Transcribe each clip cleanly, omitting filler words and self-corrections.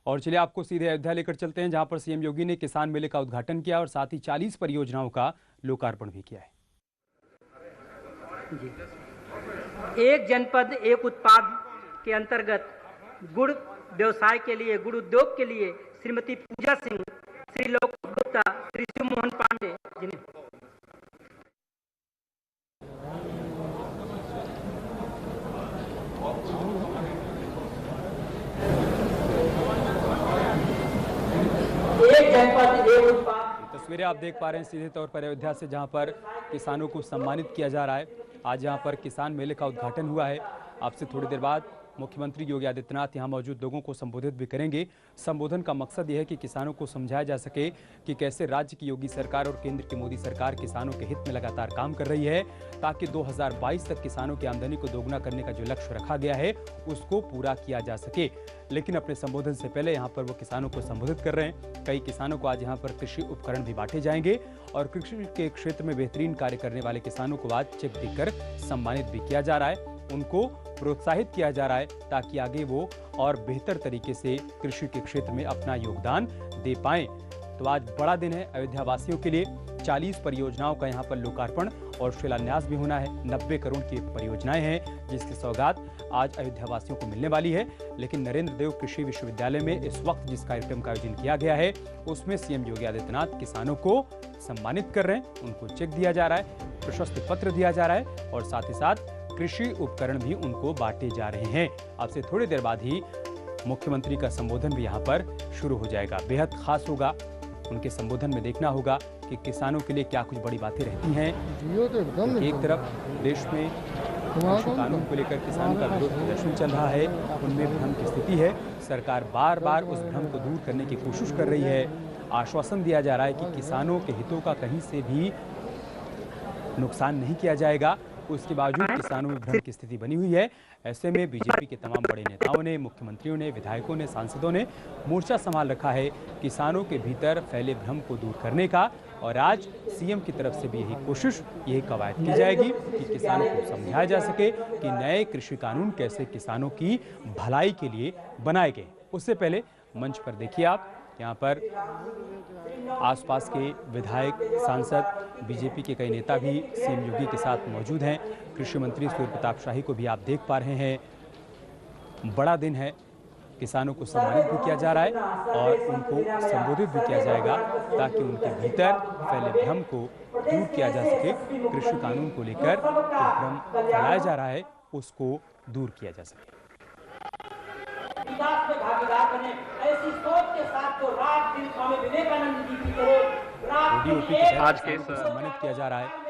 और चलिए आपको सीधे अयोध्या लेकर चलते हैं, जहां पर सीएम योगी ने किसान मेले का उद्घाटन किया और साथ ही 40 परियोजनाओं का लोकार्पण भी किया है। एक जनपद एक उत्पाद के अंतर्गत गुड़ व्यवसाय के लिए, गुड़ उद्योग के लिए श्रीमती पूजा सिंह, श्री लोकेश गुप्ता, श्री शिव मोहन पांडे जिन्हें एक जनपद एक उत्पाद। तस्वीरें आप देख पा रहे हैं सीधे तौर पर अयोध्या से, जहां पर किसानों को सम्मानित किया जा रहा है। आज यहां पर किसान मेले का उद्घाटन हुआ है। आपसे थोड़ी देर बाद मुख्यमंत्री योगी आदित्यनाथ यहां मौजूद लोगों को संबोधित भी करेंगे। संबोधन का मकसद यह है कि किसानों को समझाया जा सके कि कैसे राज्य की योगी सरकार और केंद्र की मोदी सरकार किसानों के हित में लगातार काम कर रही है, ताकि 2022 तक किसानों की आमदनी को दोगुना करने का जो लक्ष्य रखा गया है उसको पूरा किया जा सके। लेकिन अपने संबोधन से पहले यहाँ पर वो किसानों को संबोधित कर रहे हैं। कई किसानों को आज यहाँ पर कृषि उपकरण भी बांटे जाएंगे और कृषि के क्षेत्र में बेहतरीन कार्य करने वाले किसानों को आज चेक देकर सम्मानित भी किया जा रहा है। उनको प्रोत्साहित किया जा रहा है ताकि आगे वो और बेहतर तरीके से कृषि के क्षेत्र में अपना योगदान दे पाएं। तो आज बड़ा दिन है अयोध्या वासियों के लिए। 40 परियोजनाओं का यहाँ पर लोकार्पण और शिलान्यास भी होना है। 90 करोड़ की परियोजनाएं हैं जिसकी सौगात आज अयोध्या वासियों को मिलने वाली है। लेकिन नरेंद्र देव कृषि विश्वविद्यालय में इस वक्त जिस कार्यक्रम का आयोजन किया गया है उसमें सीएम योगी आदित्यनाथ किसानों को सम्मानित कर रहे हैं। उनको चेक दिया जा रहा है, प्रशस्ति पत्र दिया जा रहा है और साथ ही साथ कृषि उपकरण भी उनको बांटे जा रहे हैं। अब से थोड़ी देर बाद ही मुख्यमंत्री का संबोधन भी यहाँ पर शुरू हो जाएगा। बेहद खास होगा, उनके संबोधन में देखना होगा कि किसानों के लिए क्या कुछ बड़ी बातें रहती हैं। एक तरफ देश में कृषि कानून को लेकर किसानों का विरोध प्रदर्शन चल रहा है, उनमें भ्रम की स्थिति है। सरकार बार बार उस भ्रम को दूर करने की कोशिश कर रही है। आश्वासन दिया जा रहा है कि किसानों के हितों का कहीं से भी नुकसान नहीं किया जाएगा। उसके बावजूद किसानों में भ्रम की स्थिति बनी हुई है। ऐसे में बीजेपी के तमाम बड़े नेताओं ने, मुख्यमंत्रियों ने, विधायकों ने, सांसदों ने मोर्चा संभाल रखा है किसानों के भीतर फैले भ्रम को दूर करने का। और आज सीएम की तरफ से भी यही कोशिश, यही कवायद की जाएगी कि किसानों को समझाया जा सके कि नए कृषि कानून कैसे किसानों की भलाई के लिए बनाए गए। उससे पहले मंच पर देखिए आप, यहाँ पर आसपास के विधायक, सांसद, बीजेपी के कई नेता भी सीएम योगी के साथ मौजूद हैं। कृषि मंत्री सूर्य प्रताप शाही को भी आप देख पा रहे हैं। बड़ा दिन है, किसानों को सम्मानित भी किया जा रहा है और उनको संबोधित भी किया जाएगा ताकि उनके भीतर फैले भ्रम को दूर किया जा सके। कृषि कानून को लेकर जो भ्रम फैलाया जा रहा है उसको दूर किया जा सके। विकास में भागीदार बने, ऐसी सोच के साथ तो रात दिन स्वामी विवेकानंद जी की तरह आज के सम्मानित किया जा रहा है।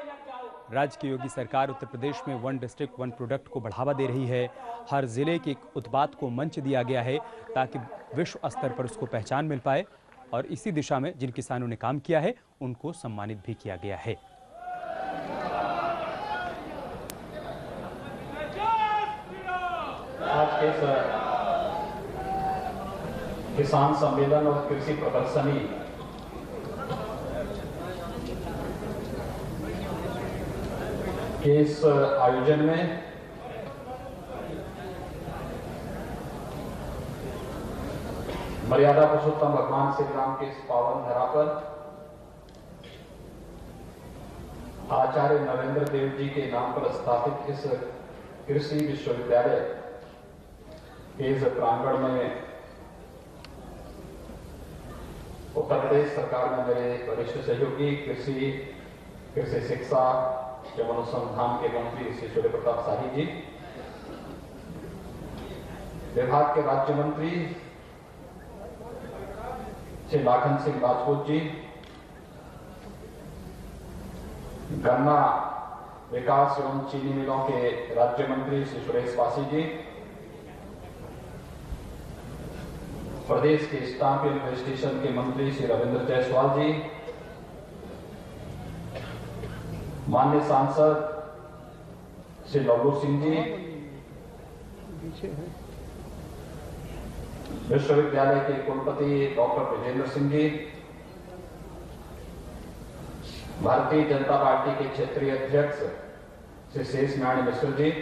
राज्य की योगी सरकार उत्तर प्रदेश में 1 डिस्ट्रिक्ट 1 प्रोडक्ट को बढ़ावा दे रही है। हर जिले के एक उत्पाद को मंच दिया गया है ताकि विश्व स्तर पर उसको पहचान मिल पाए और इसी दिशा में जिन किसानों ने काम किया है उनको सम्मानित भी किया गया है। आज के किसान सम्मेलन और कृषि प्रदर्शनी के इस आयोजन में मर्यादा पुरुषोत्तम भगवान श्री राम के इस पावन धरा पर आचार्य नरेंद्र देव जी के नाम पर स्थापित इस कृषि विश्वविद्यालय के इस प्रांगण में उत्तर प्रदेश सरकार में मेरे वरिष्ठ सहयोगी कृषि शिक्षा एवं अनुसंधान के मंत्री श्री सूर्य प्रताप शाही जी, विभाग के राज्य मंत्री श्री लाखन सिंह राजपूत जी, गन्ना विकास एवं चीनी मिलों के राज्य मंत्री श्री सुरेश पासी जी, प्रदेश के स्टाम्प एंड रजिस्ट्रेशन के मंत्री श्री रविंद्र जायसवाल जी, माननीय सांसद श्री लल्लू सिंह जी, विश्वविद्यालय के कुलपति डॉक्टर विजेंद्र सिंह जी, भारतीय जनता पार्टी के क्षेत्रीय अध्यक्ष श्री शेष नारायण मिश्र जी,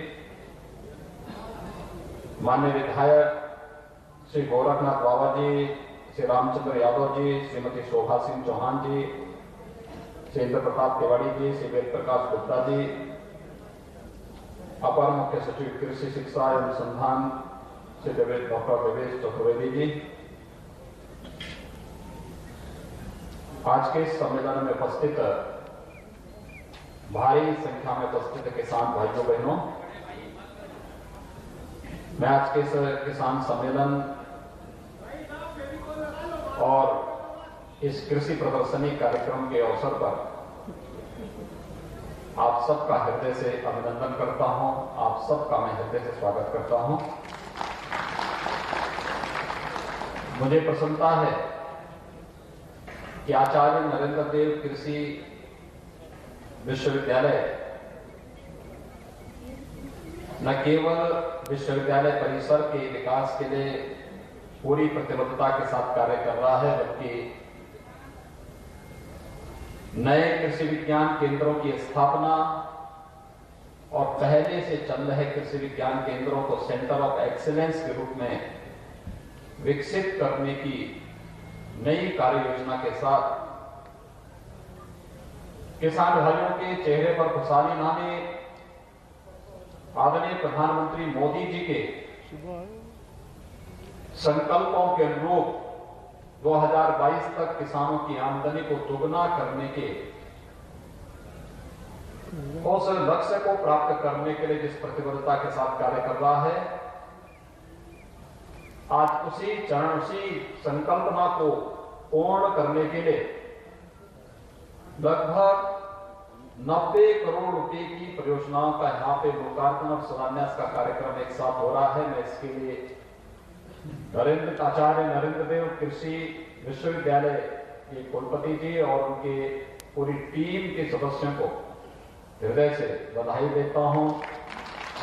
माननीय विधायक श्री गोरखनाथ बाबा जी, श्री रामचंद्र यादव जी, श्रीमती शोभा सिंह चौहान जी, श्री इंद्र प्रताप तिवारी जी, श्री वेद प्रकाश गुप्ता जी, अपर मुख्य सचिव कृषि शिक्षा एवं अनुसंधान श्री डॉक्टर देवेश चतुर्वेदी जी, आज के इस सम्मेलन में उपस्थित भारी संख्या में उपस्थित किसान भाइयों बहनों, मैं आज के इस किसान सम्मेलन और इस कृषि प्रदर्शनी कार्यक्रम के अवसर पर आप सबका हृदय से अभिनंदन करता हूं, आप सबका मैं हृदय से स्वागत करता हूं। मुझे प्रसन्नता है कि आचार्य नरेंद्र देव कृषि विश्वविद्यालय न केवल विश्वविद्यालय परिसर के विकास के लिए पूरी प्रतिबद्धता के साथ कार्य कर रहा है, बल्कि नए कृषि विज्ञान केंद्रों की स्थापना और पहले से चल रहे कृषि विज्ञान केंद्रों को सेंटर ऑफ एक्सीलेंस के रूप में विकसित करने की नई कार्य योजना के साथ किसान भाइयों के चेहरे पर खुशहाली लाने आदरणीय प्रधानमंत्री मोदी जी के संकल्पों के अनुरूप 2022 तक किसानों की आमदनी को दोगुना करने के उस लक्ष्य को प्राप्त करने के लिए जिस प्रतिबद्धता के साथ कार्य कर रहा है, आज उसी चरण, उसी संकल्पना को पूर्ण करने के लिए लगभग 90 करोड़ रुपए की परियोजनाओं का यहाँ पे लोकार्पण और शिलान्यास का कार्यक्रम एक साथ हो रहा है। मैं इसके लिए आचार्य नरेंद्र देव कृषि विश्वविद्यालय के कुलपति जी और उनके पूरी टीम के सदस्यों को हृदय से बधाई देता हूं,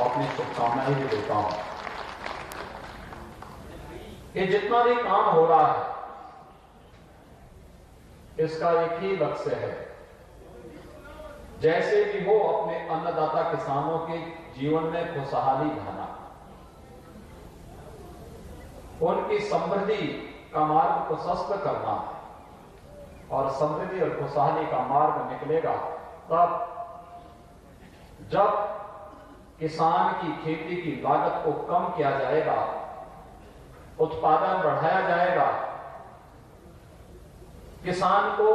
अपनी शुभकामनाएं भी देता हूं। ये जितना भी काम हो रहा है, इसका एक ही लक्ष्य है, जैसे भी हो अपने अन्नदाता किसानों के जीवन में खुशहाली लाना, उनकी समृद्धि का मार्ग प्रशस्त करना, और समृद्धि और खुशहाली का मार्ग निकलेगा तब जब किसान की खेती की लागत को कम किया जाएगा, उत्पादन बढ़ाया जाएगा, किसान को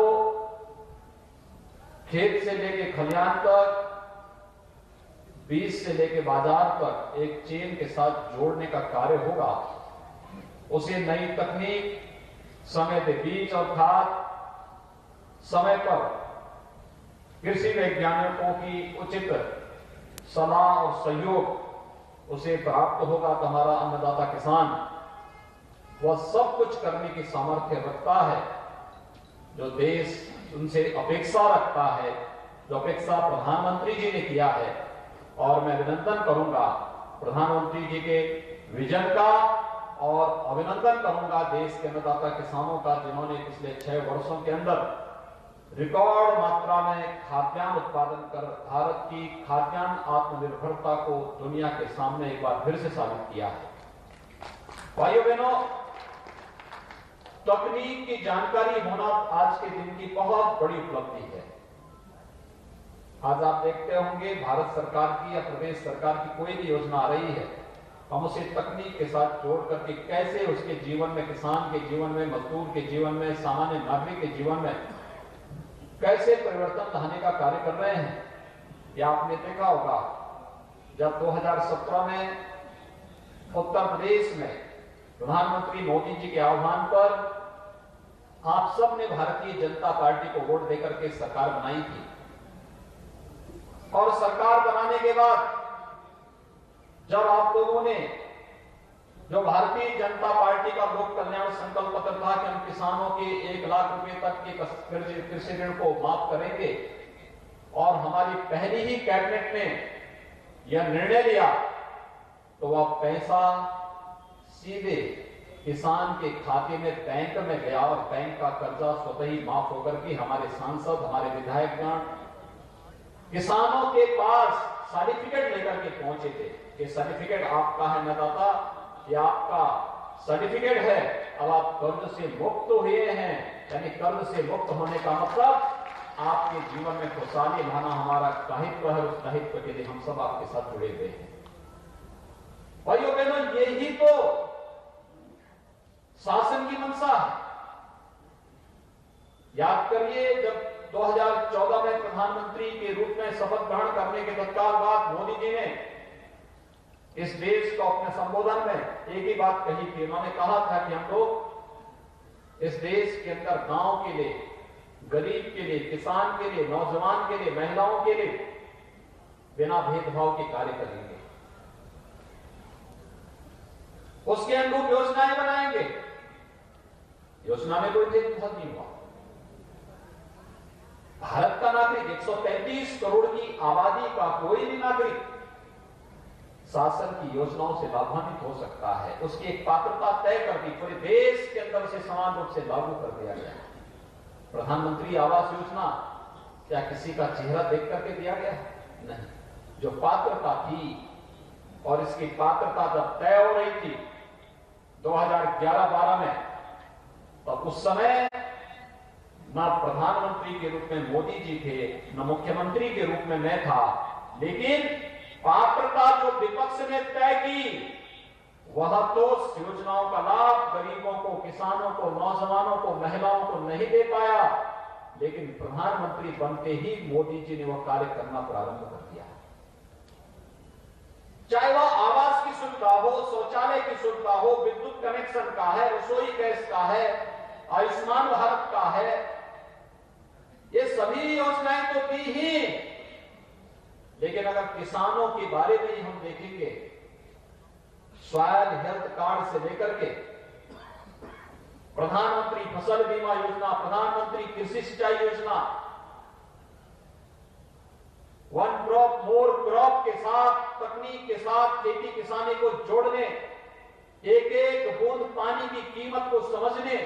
खेत से लेके खलिहान तक, बीज से लेके बाजार तक एक चेन के साथ जोड़ने का कार्य होगा। उसे नई तकनीक, समय पे बीज और खाद, समय पर कृषि वैज्ञानिकों की उचित सलाह और सहयोग उसे प्राप्त होगा तो हमारा अन्नदाता किसान वह सब कुछ करने की सामर्थ्य रखता है जो देश उनसे अपेक्षा रखता है, जो अपेक्षा प्रधानमंत्री जी ने किया है। और मैं अभिनंदन करूंगा प्रधानमंत्री जी के विजन का और अभिनंदन करूंगा देश के अन्नदाता किसानों का, जिन्होंने पिछले 6 वर्षों के अंदर रिकॉर्ड मात्रा में खाद्यान्न उत्पादन कर भारत की खाद्यान्न आत्मनिर्भरता को दुनिया के सामने एक बार फिर से साबित किया है। भाइयों बहनों, तकनीक की जानकारी होना आज के दिन की बहुत बड़ी उपलब्धि है। आज आप देखते होंगे भारत सरकार की या प्रदेश सरकार की कोई भी योजना आ रही है, हम उसे तकनीक के साथ जोड़ करके कैसे उसके जीवन में, किसान के जीवन में, मजदूर के जीवन में, सामान्य नागरिक के जीवन में कैसे परिवर्तन लाने का कार्य कर रहे हैं। या आपने देखा होगा जब 2017 में उत्तर प्रदेश में प्रधानमंत्री मोदी जी के आह्वान पर आप सब ने भारतीय जनता पार्टी को वोट देकर के सरकार बनाई थी, और सरकार बनाने के बाद जब आप लोगों ने, जो भारतीय जनता पार्टी का लोक कल्याण संकल्प पत्र था कि हम किसानों के 1 लाख रुपए तक के कृषि ऋण को माफ करेंगे, और हमारी पहली ही कैबिनेट ने यह निर्णय लिया, तो वह पैसा सीधे किसान के खाते में बैंक में गया और बैंक का कर्जा स्वतः ही माफ होकर के हमारे सांसद, हमारे विधायकगण किसानों के पास सर्टिफिकेट लेकर के पहुंचे थे कि सर्टिफिकेट आपका है अन्नदाता, ये आपका सर्टिफिकेट है, अब आप कर्ज से मुक्त हुए हैं। यानी कर्ज से मुक्त होने का मतलब आपके जीवन में खुशहाली लाना हमारा दायित्व है। उस दायित्व के लिए हम सब आपके साथ जुड़े हुए हैं। भाइयों बहनों, यही तो शासन की मंशा है। याद करिए, जब 2014 में प्रधानमंत्री के रूप में शपथ ग्रहण करने के तत्काल बाद मोदी जी ने इस देश को अपने संबोधन में एक ही बात कही थी। उन्होंने कहा था कि हम लोग इस देश के अंदर गांव के लिए, गरीब के लिए, किसान के लिए, नौजवान के लिए, महिलाओं के लिए बिना भेदभाव के कार्य करेंगे, उसके अनुरूप योजनाएं बनाएंगे। योजना में कोई भेदभाव नहीं हुआ। भारत का नागरिक, 133 करोड़ की आबादी का कोई भी नागरिक शासन की योजनाओं से लाभान्वित हो सकता है। उसकी एक पात्रता तय कर दी, पूरे देश के अंदर से समान रूप से लागू कर दिया गया। प्रधानमंत्री आवास योजना क्या किसी का चेहरा देख करके दिया गया? नहीं। जो पात्रता थी, और इसकी पात्रता जब तय हो रही थी 2011-12 में, तब उस समय न प्रधानमंत्री के रूप में मोदी जी थे, न मुख्यमंत्री के रूप में मैं था, लेकिन पात्रता जो विपक्ष ने तय की, वह तो योजनाओं का लाभ गरीबों को, किसानों को, नौजवानों को, महिलाओं को नहीं दे पाया। लेकिन प्रधानमंत्री बनते ही मोदी जी ने वह कार्य करना प्रारंभ कर दिया। चाहे वह आवास की सुविधा हो, शौचालय की सुविधा हो, विद्युत कनेक्शन का है, रसोई गैस का है, आयुष्मान भारत का है, ये सभी योजनाएं तो दी ही। लेकिन अगर किसानों के बारे में ही हम देखेंगे, सॉयल हेल्थ कार्ड से लेकर के प्रधानमंत्री फसल बीमा योजना, प्रधानमंत्री कृषि सिंचाई योजना, वन क्रॉप मोर क्रॉप के साथ, तकनीक के साथ खेती किसानी को जोड़ने, एक एक बूंद पानी की कीमत को समझने,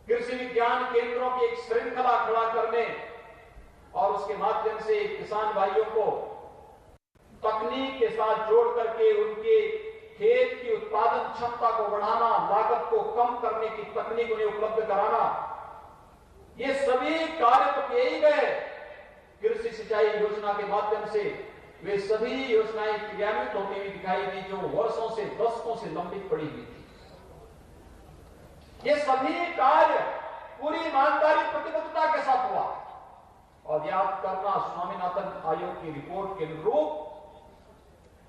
कृषि विज्ञान केंद्रों की एक श्रृंखला खड़ा करने, और उसके माध्यम से किसान भाइयों को तकनीक के साथ जोड़ करके उनके खेत की उत्पादन क्षमता को बढ़ाना, लागत को कम करने की तकनीक उन्हें उपलब्ध कराना, ये सभी कार्य तो किए ही गए। कृषि सिंचाई योजना के माध्यम से वे सभी योजनाएं क्रियान्वित होती हुई दिखाई दी जो वर्षों से, दशकों से लंबित पड़ी हुई थी। ये सभी कार्य पूरी ईमानदारी प्रतिबद्धता के साथ हुआ। और याद करना, स्वामीनाथन आयोग की रिपोर्ट के अनुरूप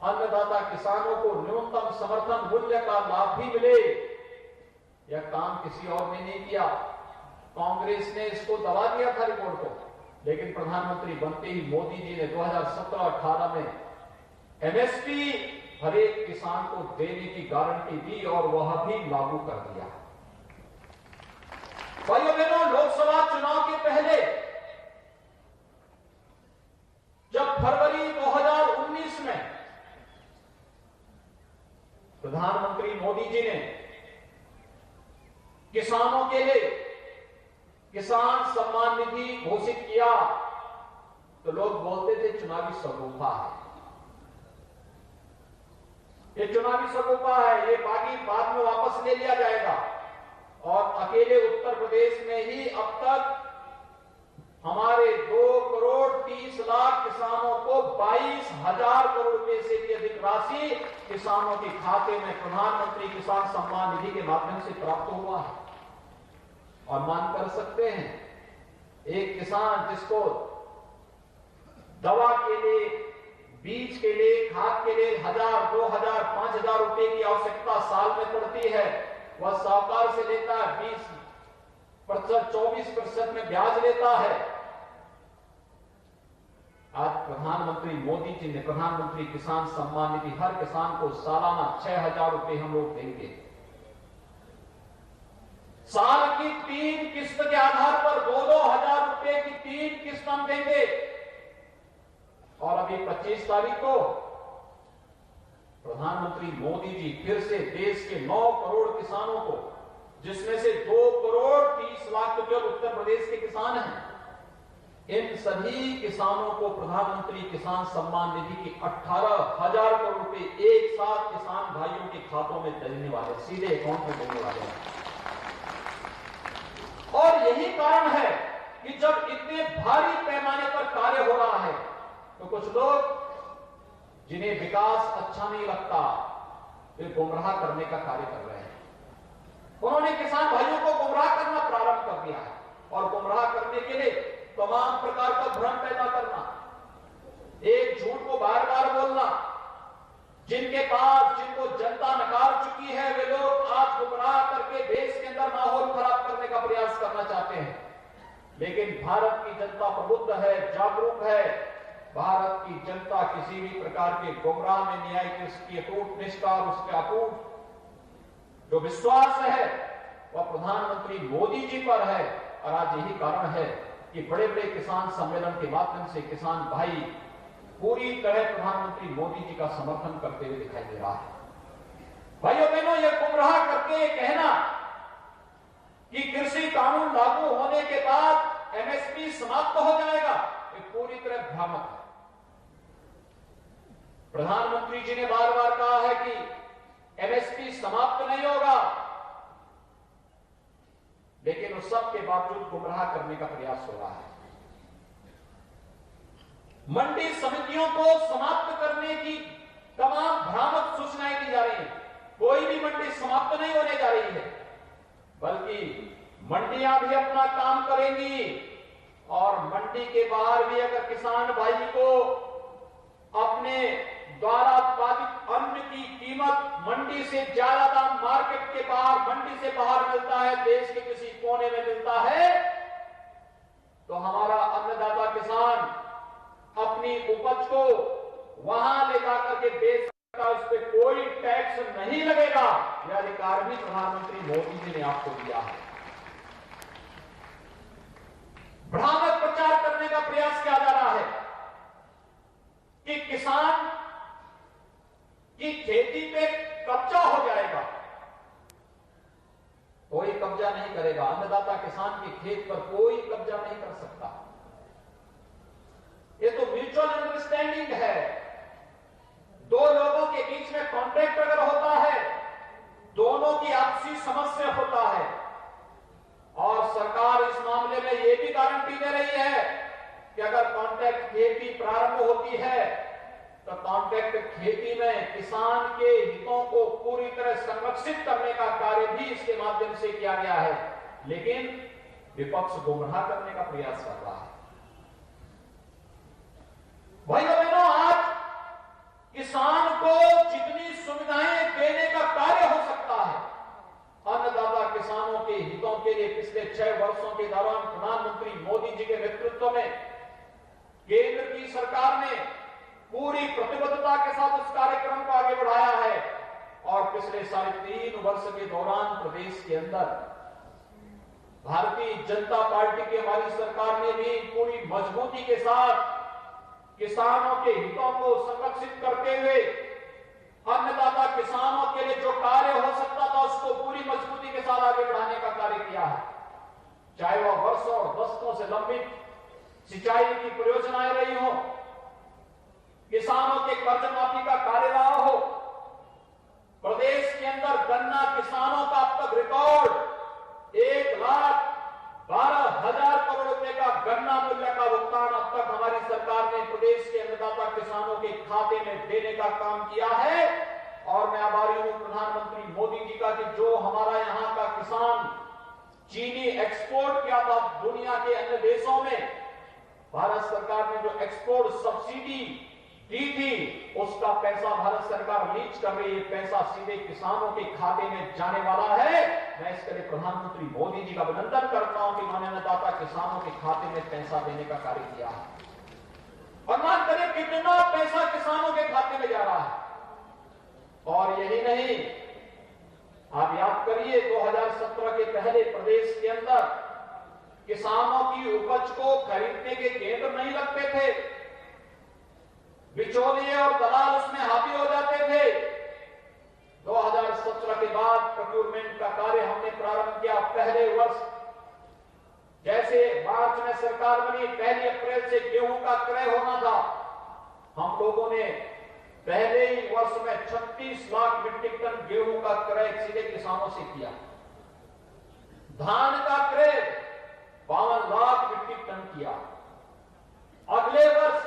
अन्नदाता किसानों को न्यूनतम समर्थन मूल्य का लाभ भी मिले, यह काम किसी और ने नहीं किया। कांग्रेस ने इसको दबा दिया था रिपोर्ट को, लेकिन प्रधानमंत्री बनते ही मोदी जी ने 2017-18 में एमएसपी हर एक किसान को देने की गारंटी दी और वह भी लागू कर दिया। भाइयों बहनों, लोकसभा चुनाव के पहले जब फरवरी 2019 में प्रधानमंत्री मोदी जी ने किसानों के लिए किसान सम्मान निधि घोषित किया, तो लोग बोलते थे चुनावी सगोफा है, ये चुनावी सगोफा है, ये बाकी बाद में वापस ले लिया जाएगा। और अकेले उत्तर प्रदेश में ही अब तक हमारे 2,30,00,000 किसानों को 22,000 करोड़ रुपए से भी अधिक राशि किसानों के खाते में प्रधानमंत्री किसान सम्मान निधि के माध्यम से प्राप्त हुआ है। और मान कर सकते हैं, एक किसान जिसको दवा के लिए, बीज के लिए, खाद के लिए 1,000, 2,000, 5,000 रुपए की आवश्यकता साल में पड़ती है, वह साहूकार से लेता है 20%, 24% में ब्याज लेता है। आज प्रधानमंत्री मोदी जी ने प्रधानमंत्री किसान सम्मान निधि हर किसान को सालाना 6,000 रुपए हम लोग देंगे। साल की 3 किस्त के आधार पर 2-2 हजार रुपए की 3 किस्त हम देंगे। और अभी 25 तारीख को प्रधानमंत्री मोदी जी फिर से देश के 9 करोड़ किसानों को, जिसमें से 2,30,00,000 तो केवल उत्तर प्रदेश के किसान हैं, इन सभी किसानों को प्रधानमंत्री किसान सम्मान निधि की 18,000 करोड़ रुपए एक साथ किसान भाइयों के खातों में देने वाले, सीधे अकाउंट में देने वाले हैं। और यही कारण है कि जब इतने भारी पैमाने पर कार्य हो रहा है तो कुछ लोग जिन्हें विकास अच्छा नहीं लगता वे गुमराह करने का कार्य कर रहे हैं। उन्होंने किसान भाइयों को गुमराह करना प्रारंभ कर दिया है और गुमराह करने के लिए तमाम प्रकार का भ्रम पैदा करना, एक झूठ को बार बार बोलना, जिनको जनता नकार चुकी है वे लोग आज गुमराह करके देश के अंदर माहौल खराब करने का प्रयास करना चाहते हैं। लेकिन भारत की जनता प्रबुद्ध है, जागरूक है। भारत की जनता किसी भी प्रकार के गुमराह में नहीं आई कि उसकी अटूट निष्ठा और उसका अटूट जो विश्वास है वह प्रधानमंत्री मोदी जी पर है। और आज यही कारण है कि बड़े बड़े किसान सम्मेलन के माध्यम से किसान भाई पूरी तरह प्रधानमंत्री मोदी जी का समर्थन करते हुए दिखाई दे रहा है। भाइयों बहनों, यह गुमराह करके कहना कि कृषि कानून लागू होने के बाद एमएसपी समाप्त हो जाएगा, ये पूरी तरह भ्रामक है। प्रधानमंत्री जी ने बार बार कहा है कि एमएसपी समाप्त नहीं होगा, लेकिन उस सब के बावजूद गुमराह करने का प्रयास हो रहा है। मंडी समितियों को समाप्त करने की तमाम भ्रामक सूचनाएं दी जा रही हैं। कोई भी मंडी समाप्त नहीं होने जा रही है, बल्कि मंडियां भी अपना काम करेंगी और मंडी के बाहर भी अगर किसान भाई को अपने द्वारा उत्पादित अन्न की कीमत मंडी से ज्यादा दाम मार्केट के बाहर, मंडी से बाहर मिलता है, देश के किसी कोने में मिलता है, तो हमारा अन्नदाता किसान अपनी उपज को वहां ले जाकर के बेच सकता, उस पर कोई टैक्स नहीं लगेगा। यह अधिकार भी प्रधानमंत्री मोदी जी ने आपको दिया है। भ्रामक प्रचार करने का प्रयास किया जा रहा है कि किसान की खेती पे कब्जा हो जाएगा। कोई कब्जा नहीं करेगा, अन्नदाता किसान के खेत पर कोई कब्जा नहीं कर सकता। ये तो म्यूचुअल अंडरस्टैंडिंग है। दो लोगों के बीच में कॉन्ट्रैक्ट अगर होता है, दोनों की आपसी समझ से होता है। और सरकार इस मामले में यह भी गारंटी दे रही है कि अगर कॉन्ट्रैक्ट खेती प्रारंभ होती है तो कॉन्ट्रैक्ट खेती में किसान के हितों को पूरी तरह संरक्षित करने का कार्य भी इसके माध्यम से किया गया है। लेकिन विपक्ष गुमराह करने का प्रयास कर रहा है। भाइयों बहनों, आज किसान को जितनी सुविधाएं देने का कार्य हो सकता है, अन्नदाता किसानों के हितों के लिए पिछले 6 वर्षों के दौरान प्रधानमंत्री मोदी जी के नेतृत्व में केंद्र की सरकार ने पूरी प्रतिबद्धता के साथ उस कार्यक्रम को आगे बढ़ाया है। और पिछले 3.5 वर्ष के दौरान प्रदेश के अंदर भारतीय जनता पार्टी की हमारी सरकार ने भी पूरी मजबूती के साथ किसानों के हितों को संरक्षित करते हुए अन्नदाता किसानों के लिए जो कार्य हो सकता था उसको पूरी मजबूती के साथ आगे बढ़ाने का कार्य किया है। चाहे वह वर्षों और दशकों से लंबित सिंचाई की परियोजनाएं रही हो, किसानों के कर्ज माफी का कार्य रहा हो, प्रदेश के अंदर गन्ना किसानों का अब तक रिकॉर्ड 1,12,000 करोड़ रुपए का गन्ना मूल्य का भुगतान अब तक हमारी सरकार ने प्रदेश के अन्नदाता किसानों के खाते में देने का काम किया है। और मैं आभारी हूं प्रधानमंत्री मोदी जी का कि जो हमारा यहां का किसान चीनी एक्सपोर्ट किया था दुनिया के अन्य देशों में, भारत सरकार ने जो एक्सपोर्ट सब्सिडी दी थी उसका पैसा भारत सरकार लीज कर रही है, पैसा सीधे किसानों के खाते में जाने वाला है। मैं इसके लिए प्रधानमंत्री मोदी जी का अभिनंदन करता हूं कि उन्होंने अन्नदाता किसानों के खाते में पैसा देने का कार्य किया है। और मान करें कितना पैसा किसानों के खाते में जा रहा है। और यही नहीं, आप याद करिए 2017 के पहले प्रदेश के अंदर किसानों की उपज को खरीदने के केंद्र नहीं लगते थे, बिचौलिए और दलाल उसमें हावी हो जाते थे। 2017 के बाद प्रोक्योरमेंट का कार्य हमने प्रारंभ किया। पहले वर्ष जैसे मार्च में सरकार बनी, 1 अप्रैल से गेहूं का क्रय होना था, हम लोगों ने पहले ही वर्ष में 36 लाख मीट्रिक टन गेहूं का क्रय सीधे किसानों से किया। धान का क्रय 52 लाख मीट्रिक टन किया। अगले वर्ष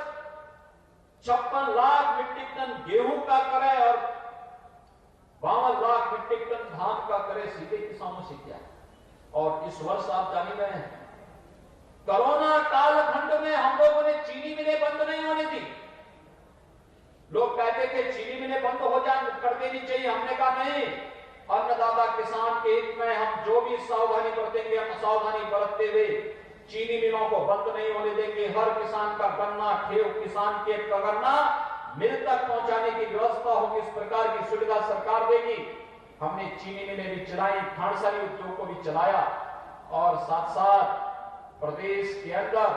56 लाख मीट्रिक टन गेहूं का क्रय और 52 लाख मीट्रिक टन धान का क्रय सीधे किसानों से किया। और इस वर्ष आप जान ही रहे हैं, कोरोना कालखंड में हम लोगों ने चीनी मिलें बंद नहीं होने दी। लोग कहते थे चीनी मिलें बंद हो जाए, कर देनी चाहिए। हमने कहा नहीं, अन्नदाता किसान के हित में हम जो भी सावधानी बरतेंगे, हम सावधानी बरतते हुए चीनी मिलों को बंद नहीं होने देंगे। हर किसान का गन्ना खेव किसान के गन्ना मिल तक पहुंचाने की व्यवस्था होगी, इस प्रकार की सुविधा सरकार देगी। हमने चीनी मिलें भी चलाई, खांडसारी उद्योग को भी चलाया और साथ साथ प्रदेश के अंदर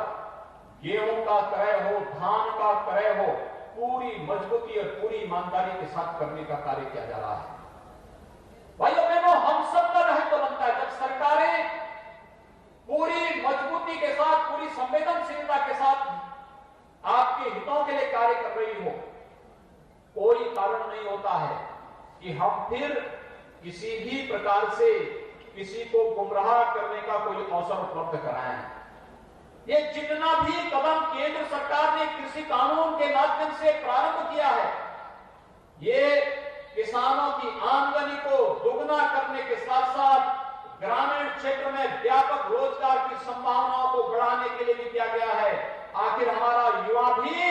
गेहूं का क्रय हो, धान का क्रय हो, पूरी मजबूती और पूरी ईमानदारी के साथ करने का कार्य किया जा रहा है। भाइयों बहनों, हम सब का दायित्व बनता है, जब सरकारें पूरी मजबूती के साथ, पूरी संवेदनशीलता के साथ आपके हितों के लिए कार्य कर रही हो, कोई कारण नहीं होता है कि हम फिर किसी भी प्रकार से किसी को गुमराह करने का कोई अवसर उपलब्ध कराएं। ये जितना भी कदम केंद्र सरकार ने कृषि कानून के माध्यम से प्रारंभ किया है, ये किसानों की आमदनी को दोगुना करने के साथ साथ ग्रामीण क्षेत्र में व्यापक रोजगार की संभावनाओं को बढ़ाने के लिए भी किया गया है। आखिर हमारा युवा भी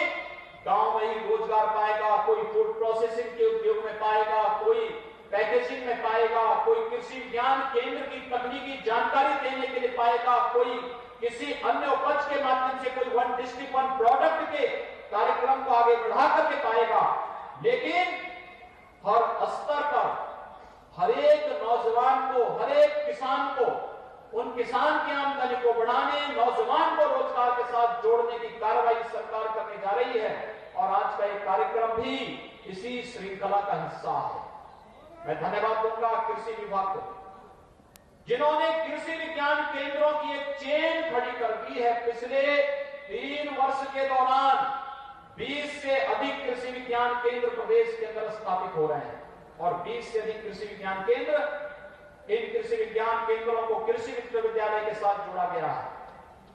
गांव में ही रोजगार पाएगा, कोई फूड प्रोसेसिंग के उद्योग में पाएगा, कोई पैकेजिंग में पाएगा, कोई कृषि विज्ञान केंद्र की तकनीकी जानकारी देने के लिए पाएगा, कोई किसी अन्य उपज के माध्यम से कोई 1 डिस्ट्रिक्ट 1 प्रोडक्ट के कार्यक्रम को आगे बढ़ा करके पाएगा। लेकिन हर स्तर पर हर एक नौजवान को, हर एक किसान को, उन किसान की आमदनी को बढ़ाने, नौजवान को रोजगार के साथ जोड़ने की कार्रवाई सरकार करने जा रही है। और आज का एक कार्यक्रम भी इसी श्रृंखला का हिस्सा है। मैं धन्यवाद दूंगा कृषि विभाग को, जिन्होंने कृषि विज्ञान केंद्रों की एक चेन खड़ी कर दी है। पिछले 3 वर्ष के दौरान 20 से अधिक कृषि विज्ञान केंद्र प्रदेश के अंदर स्थापित हो रहे हैं और 20 से अधिक कृषि विज्ञान केंद्र, इन कृषि विज्ञान केंद्रों को कृषि विश्वविद्यालय के साथ जोड़ा गया है।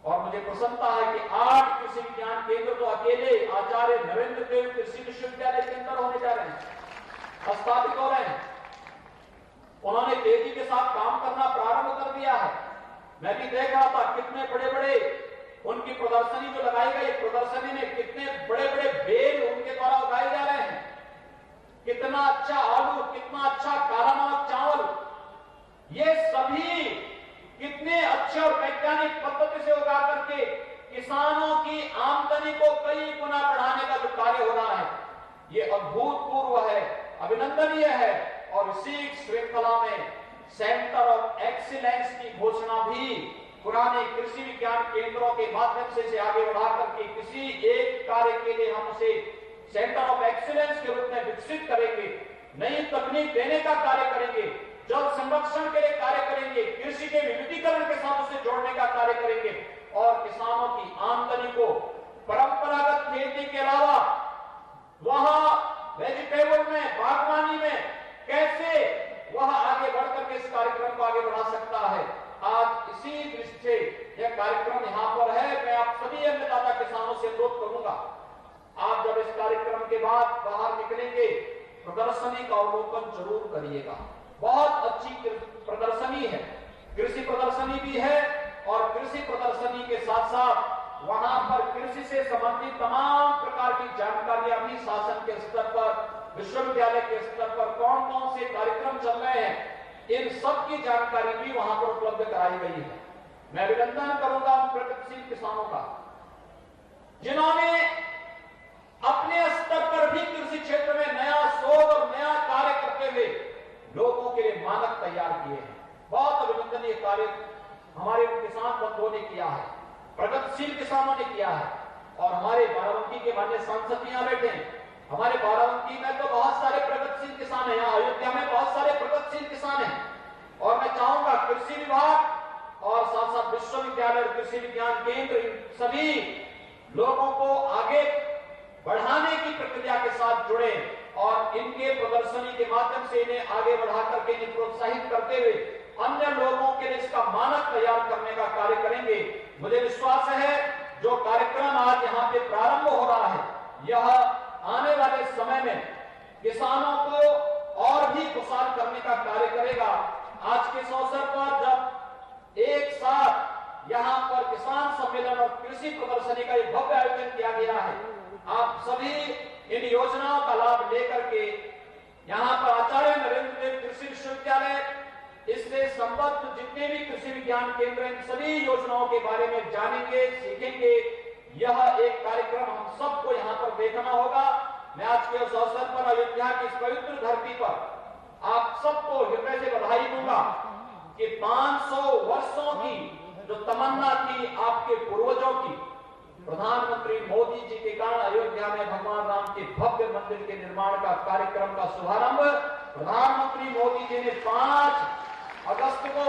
और मुझे प्रसन्नता है कि 8 कृषि विज्ञान केंद्र तो अकेले आचार्य नरेंद्र देव कृषि विश्वविद्यालय के अंदर होने जा रहे हैं, स्थापित हो रहे हैं। उन्होंने तेजी के साथ काम करना प्रारंभ कर दिया है। मैं भी देख रहा था कितने बड़े बड़े उनकी प्रदर्शनी जो लगाई गई, प्रदर्शनी में कितने बड़े बड़े बेल उनके द्वारा उगाए जा रहे हैं। कितना अच्छा आलू, कितना अच्छा काला नमक चावल, ये सभी कितने अच्छे और वैज्ञानिक पद्धति से उगा करके किसानों की आमदनी को कई गुना बढ़ाने का जो कार्य हो रहा है, ये अभूतपूर्व है, अभिनंदनीय है। और इसी श्रृंखला में सेंटर ऑफ एक्सीलेंस की घोषणा भी पुराने कृषि विज्ञान केंद्रों के माध्यम से आगे बढ़ा करके किसी एक कार्य के लिए हम उसे सेंटर ऑफ एक्सीलेंस के रूप में विकसित करेंगे, नई तकनीक देने का कार्य करेंगे, जल संरक्षण के लिए कार्य करेंगे, कृषि के विविधीकरण के साथ उसे जोड़ने का कार्य करेंगे और किसानों की आमदनी को परंपरागत खेती के अलावा वहां वेजिटेबल में, बागवानी में कैसे वह आगे बढ़कर के इस कार्यक्रम को आगे बढ़ा सकता है। आज इसी दृष्टि से यह कार्यक्रम यहां पर है। मैं आप सभी अन्नदाता किसानों से अनुरोध करूंगा, आप जब इस कार्यक्रम के बाद बाहर निकलेंगे, प्रदर्शनी का अवलोकन जरूर करिएगा। बहुत अच्छी प्रदर्शनी है, कृषि प्रदर्शनी भी है और कृषि प्रदर्शनी के साथ साथ वहां पर कृषि से संबंधित तमाम प्रकार की जानकारियां भी शासन के स्तर पर, विश्वविद्यालय के स्तर पर कौन कौन से कार्यक्रम चल रहे हैं, इन सब की जानकारी भी वहां पर उपलब्ध कराई गई है। मैं अभिनंदन करूंगा उन प्रगतिशील किसानों का जिन्होंने अपने स्तर पर भी कृषि क्षेत्र में नया शोध और नया कार्य करते हुए लोगों के लिए मानक तैयार किए हैं। बहुत अभिनंदनीय कार्य हमारे किसान बंधुओं ने किया है, प्रगतिशील किसानों ने किया है। और हमारे बाराबंकी के माननीय सांसद यहां बैठे हैं। हमारे बाराबंकी में तो बहुत सारे प्रगतिशील किसान हैं, यहाँ अयोध्या में बहुत सारे प्रगतिशील किसान हैं। और मैं चाहूंगा कृषि विभाग और साथ साथ विश्वविद्यालय और कृषि विज्ञान केंद्र इन सभी लोगों को आगे बढ़ाने की प्रक्रिया के साथ जुड़े और इनके प्रदर्शनी के माध्यम से इन्हें आगे बढ़ा करके इन्हें प्रोत्साहित करते हुए अन्य लोगों के लिए इसका मानक तैयार करने का कार्य करेंगे। मुझे विश्वास है जो कार्यक्रम आज यहाँ पे प्रारंभ हो रहा है, यह आने वाले समय में किसानों को और भी खुशहाल करने का कार्य करेगा। आज के इस अवसर पर जब एक साथ यहाँ पर किसान सम्मेलन और कृषि प्रदर्शनी का एक भव्य आयोजन किया गया है, आप सभी इन योजनाओं का लाभ लेकर के यहाँ पर आचार्य नरेंद्र देव कृषि विश्वविद्यालय, इससे संबद्ध जितने भी कृषि विज्ञान केंद्र, इन सभी योजनाओं के बारे में जानेंगे, सीखेंगे। यह एक कार्यक्रम हम सबको यहाँ पर देखना होगा। मैं आज के उस अवसर पर अयोध्या की इस पवित्र धरती पर आप सबको हृदय से बधाई दूंगा कि 500 वर्षों की जो तमन्ना थी आपके पूर्वजों की, प्रधानमंत्री मोदी जी के कारण अयोध्या में भगवान राम के भव्य मंदिर के निर्माण का कार्यक्रम का शुभारंभ प्रधानमंत्री मोदी जी ने 5 अगस्त को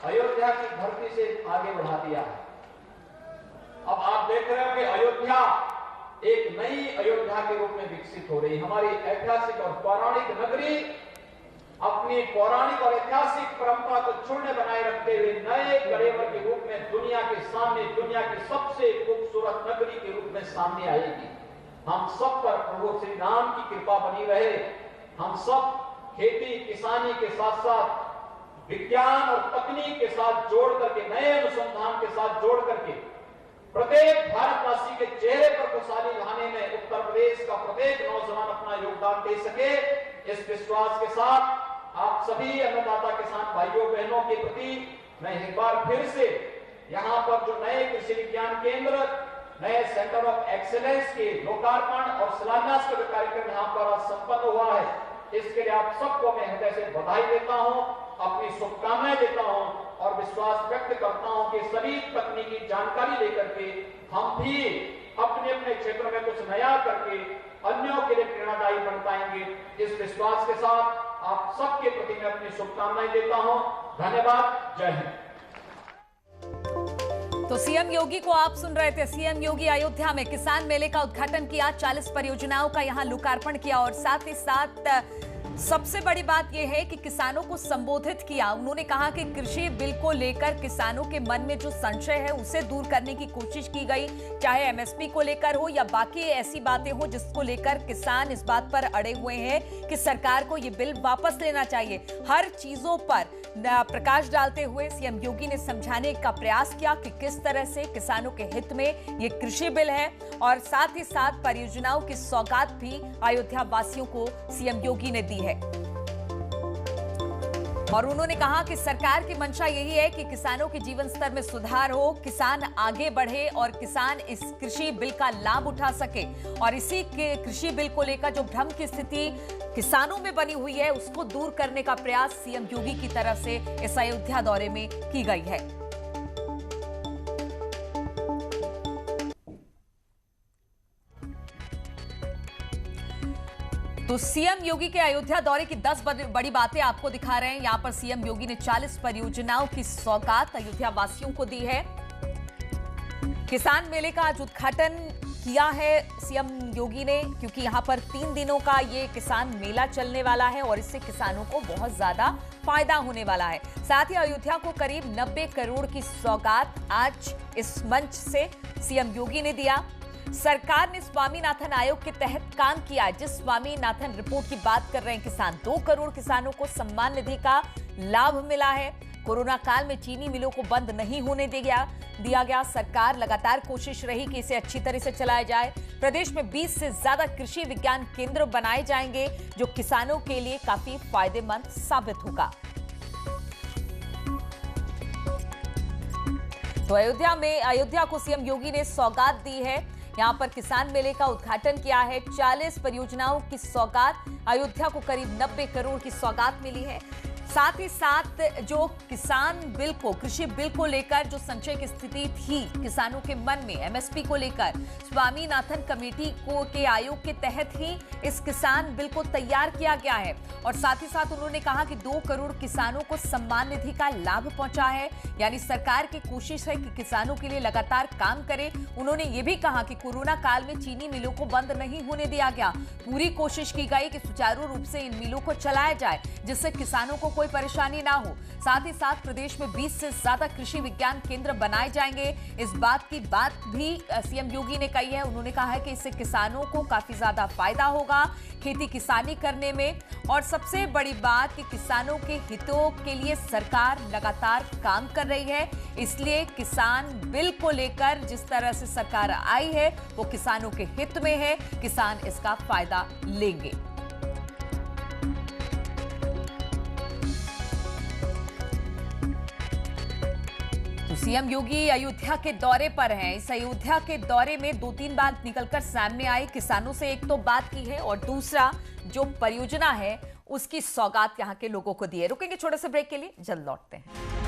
अयोध्या की धरती से आगे बढ़ा दिया है। अब आप देख रहे हो कि अयोध्या एक नई अयोध्या के रूप में विकसित हो रही। हमारी ऐतिहासिक और पौराणिक नगरी अपनी पौराणिक और ऐतिहासिक परंपरा को चूर्ण बनाए रखते हुए नए गढ़ेवर के रूप में दुनिया के सामने, दुनिया की सबसे खूबसूरत नगरी के रूप में सामने आएगी। हम सब पर प्रभु श्री राम की कृपा बनी रहे। हम सब खेती किसानी के साथ साथ विज्ञान और तकनीक के साथ जोड़ करके, नए अनुसंधान के साथ जोड़ करके प्रत्येक भारतवासी के चेहरे पर खुशहाली लाने में उत्तर प्रदेश का प्रत्येक नौजवान अपना योगदान दे सके, इस विश्वास के साथ आप सभी अन्नदाता किसान भाइयों बहनों के प्रति मैं एक बार फिर से यहाँ पर जो नए कृषि विज्ञान केंद्र, नए सेंटर ऑफ एक्सीलेंस के लोकार्पण और शिलान्यास का कार्यक्रम यहाँ पर आज संपन्न हुआ है, इसके लिए आप सबको मैं हृदय से बधाई देता हूँ, अपनी शुभकामनाएं देता हूँ और विश्वास व्यक्त करता हूँ कि सभी तकनीकी जानकारी लेकर के हम भी अपने अपने क्षेत्र में कुछ नया करके अन्यों के लिए प्रेरणादायी बन पाएंगे। इस विश्वास के साथ आप सबके प्रति मैं अपनी शुभकामनाएं देता हूँ। धन्यवाद। जय हिंद। तो सीएम योगी को आप सुन रहे थे। सीएम योगी अयोध्या में किसान मेले का उद्घाटन किया, 40 परियोजनाओं का यहां लोकार्पण किया और साथ ही साथ सबसे बड़ी बात यह है कि किसानों को संबोधित किया। उन्होंने कहा कि कृषि बिल को लेकर किसानों के मन में जो संशय है उसे दूर करने की कोशिश की गई, चाहे एमएसपी को लेकर हो या बाकी ऐसी बातें हो जिसको लेकर किसान इस बात पर अड़े हुए हैं कि सरकार को ये बिल वापस लेना चाहिए। हर चीजों पर प्रकाश डालते हुए सीएम योगी ने समझाने का प्रयास किया कि किस तरह से किसानों के हित में ये कृषि बिल है और साथ ही साथ परियोजनाओं की सौगात भी अयोध्या वासियों को सीएम योगी ने दी है। और उन्होंने कहा कि सरकार की मंशा यही है कि किसानों के जीवन स्तर में सुधार हो, किसान आगे बढ़े और किसान इस कृषि बिल का लाभ उठा सके। और इसी के कृषि बिल को लेकर जो भ्रम की स्थिति किसानों में बनी हुई है उसको दूर करने का प्रयास सीएम योगी की तरफ से इस अयोध्या दौरे में की गई है। तो सीएम योगी के अयोध्या दौरे की 10 बड़ी बातें आपको दिखा रहे हैं। यहां पर सीएम योगी ने 40 परियोजनाओं की सौगात अयोध्या वासियों को दी है। किसान मेले का आज उद्घाटन किया है सीएम योगी ने, क्योंकि यहां पर 3 दिनों का ये किसान मेला चलने वाला है और इससे किसानों को बहुत ज्यादा फायदा होने वाला है। साथ ही अयोध्या को करीब 90 करोड़ की सौगात आज इस मंच से सीएम योगी ने दिया। सरकार ने स्वामीनाथन आयोग के तहत काम किया। जिस स्वामीनाथन रिपोर्ट की बात कर रहे हैं किसान, 2 करोड़ किसानों को सम्मान निधि का लाभ मिला है। कोरोना काल में चीनी मिलों को बंद नहीं होने दिया गया। सरकार लगातार कोशिश रही कि इसे अच्छी तरह से चलाया जाए। प्रदेश में 20 से ज्यादा कृषि विज्ञान केंद्र बनाए जाएंगे जो किसानों के लिए काफी फायदेमंद साबित होगा। तो अयोध्या को सीएम योगी ने सौगात दी है। यहां पर किसान मेले का उद्घाटन किया है। 40 परियोजनाओं की सौगात, अयोध्या को करीब 90 करोड़ की सौगात मिली है। साथ ही साथ जो किसान बिल को, कृषि बिल को लेकर जो संशय की स्थिति थी किसानों के मन में, एमएसपी को लेकर स्वामीनाथन कमेटी को के आयोग के तहत ही इस किसान बिल को तैयार किया गया है। और साथ ही साथ उन्होंने कहा कि 2 करोड़ किसानों को सम्मान निधि का लाभ पहुंचा है, यानी सरकार की कोशिश है कि किसानों के लिए लगातार काम करे। उन्होंने ये भी कहा कि कोरोना काल में चीनी मिलों को बंद नहीं होने दिया गया, पूरी कोशिश की गई कि सुचारू रूप से इन मिलों को चलाया जाए जिससे किसानों को कोई परेशानी ना हो। साथ ही साथ प्रदेश में 20 से ज्यादा कृषि विज्ञान केंद्र बनाए जाएंगे। इस बात की बात भी सीएम योगी ने कही है। उन्होंने कहा है कि इससे किसानों को काफी ज्यादा फायदा होगा खेती किसानी करने में। और सबसे बड़ी बात कि किसानों के हितों के लिए सरकार लगातार काम कर रही है, इसलिए किसान बिल को लेकर जिस तरह से सरकार आई है वो किसानों के हित में है, किसान इसका फायदा लेंगे। सीएम योगी अयोध्या के दौरे पर हैं। इस अयोध्या के दौरे में 2-3 बार निकलकर सामने आए किसानों से एक तो बात की है और दूसरा जो परियोजना है उसकी सौगात यहां के लोगों को दी है। रुकेंगे छोटे से ब्रेक के लिए, जल्द लौटते हैं।